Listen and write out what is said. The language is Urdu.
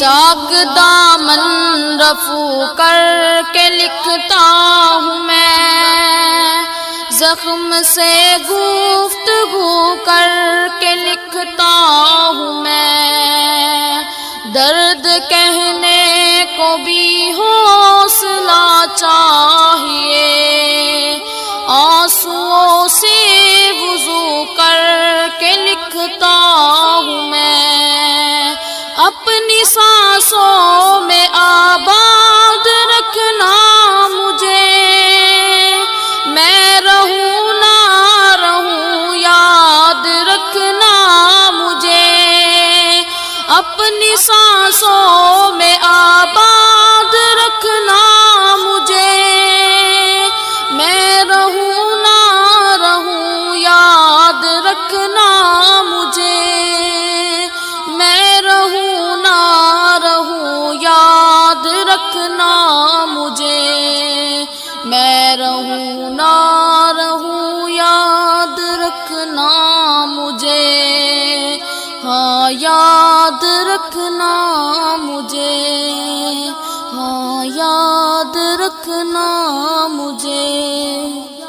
چاک دامن رفو کر کے لکھتا ہوں میں، زخم سے گفتگو کر کے لکھتا ہوں میں، درد کہنے کو بھی حوصلہ چاہیے، آنسوؤں سے وضو کر کے لکھتا ہوں میں، اپنی سانسوں میں آباد رکھنا مجھے، میں رہوں نہ رہوں یاد رکھنا مجھے، اپنی سانسوں میں آباد رکھنا مجھے، میں رہوں نہ رہوں یاد رکھنا مجھے، میں رہوں نہ رہوں یاد رکھنا مجھے، میں رہوں نہ رہوں یاد رکھنا مجھے، ہاں یاد رکھنا مجھے، ہاں یاد رکھنا مجھے۔